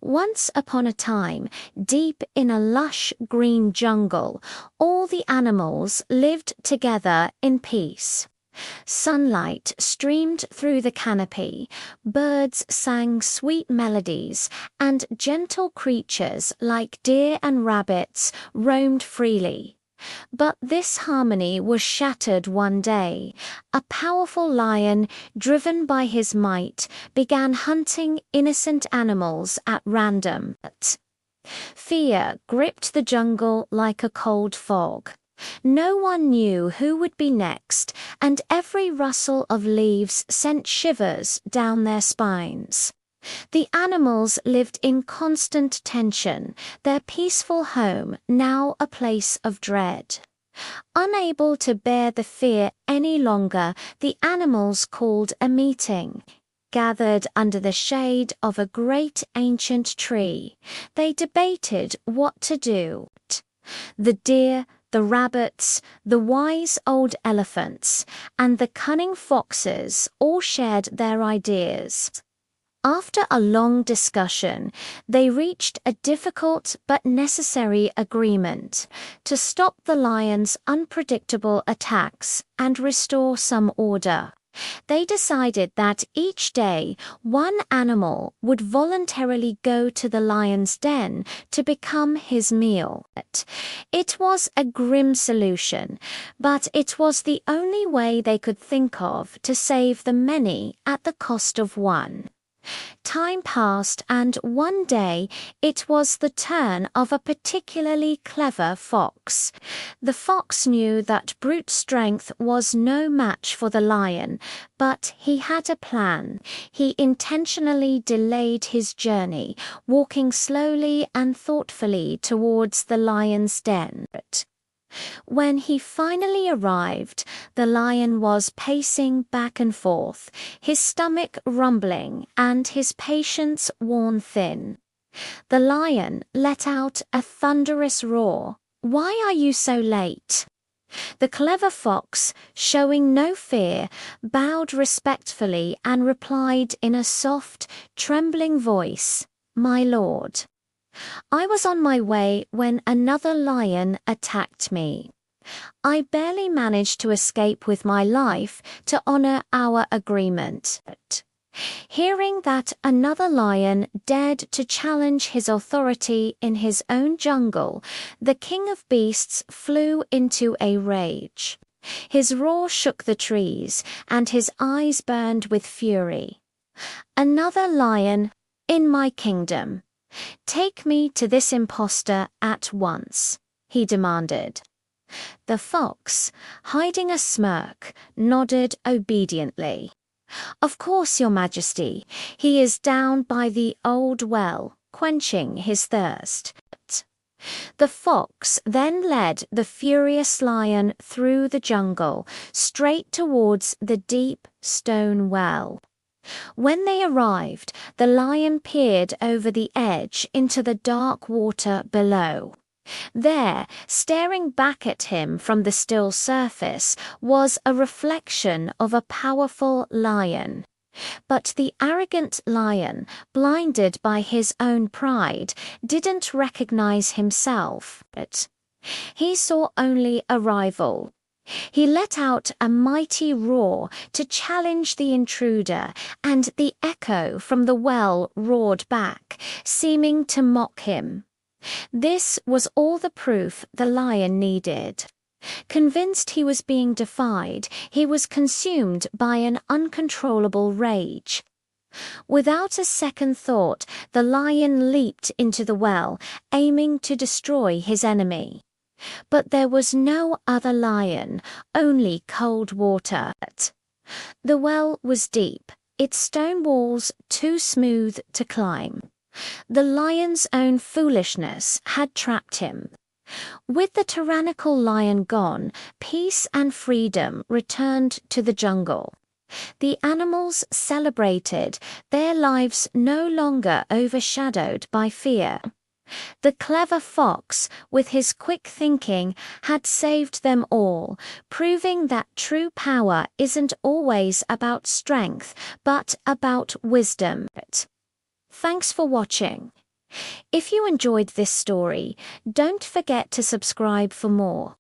Once upon a time, deep in a lush green jungle, all the animals lived together in peace. Sunlight streamed through the canopy, birds sang sweet melodies, and gentle creatures like deer and rabbits roamed freely. But this harmony was shattered one day. A powerful lion, driven by his might, began hunting innocent animals at random. Fear gripped the jungle like a cold fog. No one knew who would be next, and every rustle of leaves sent shivers down their spines. The animals lived in constant tension, their peaceful home now a place of dread. Unable to bear the fear any longer, the animals called a meeting. Gathered under the shade of a great ancient tree, they debated what to do. The deer, the rabbits, the wise old elephants, and the cunning foxes all shared their ideas. After a long discussion, they reached a difficult but necessary agreement to stop the lion's unpredictable attacks and restore some order. They decided that each day one animal would voluntarily go to the lion's den to become his meal. It was a grim solution, but it was the only way they could think of to save the many at the cost of one. Time passed, and one day it was the turn of a particularly clever fox. The fox knew that brute strength was no match for the lion, but he had a plan. He intentionally delayed his journey, walking slowly and thoughtfully towards the lion's den. When he finally arrived, the lion was pacing back and forth, his stomach rumbling and his patience worn thin. The lion let out a thunderous roar. "Why are you so late?" The clever fox, showing no fear, bowed respectfully and replied in a soft, trembling voice, "My lord, I was on my way when another lion attacked me. I barely managed to escape with my life to honor our agreement." Hearing that another lion dared to challenge his authority in his own jungle, the king of beasts flew into a rage. His roar shook the trees, and his eyes burned with fury. "Another lion in my kingdom! Take me to this impostor at once," he demanded. The fox, hiding a smirk, nodded obediently. "Of course, Your Majesty. He is down by the old well, quenching his thirst." The fox then led the furious lion through the jungle, straight towards the deep stone well. When they arrived, the lion peered over the edge into the dark water below. There, staring back at him from the still surface, was a reflection of a powerful lion. But the arrogant lion, blinded by his own pride, didn't recognize himself. He saw only a rival. He let out a mighty roar to challenge the intruder, and the echo from the well roared back, seeming to mock him. This was all the proof the lion needed. Convinced he was being defied, he was consumed by an uncontrollable rage. Without a second thought, the lion leaped into the well, aiming to destroy his enemy. But there was no other lion, only cold water. The well was deep, its stone walls too smooth to climb. The lion's own foolishness had trapped him. With the tyrannical lion gone, peace and freedom returned to the jungle. The animals celebrated, their lives no longer overshadowed by fear. The clever fox, with his quick thinking, had saved them all, proving that true power isn't always about strength, but about wisdom. Thanks for watching. If you enjoyed this story, don't forget to subscribe for more.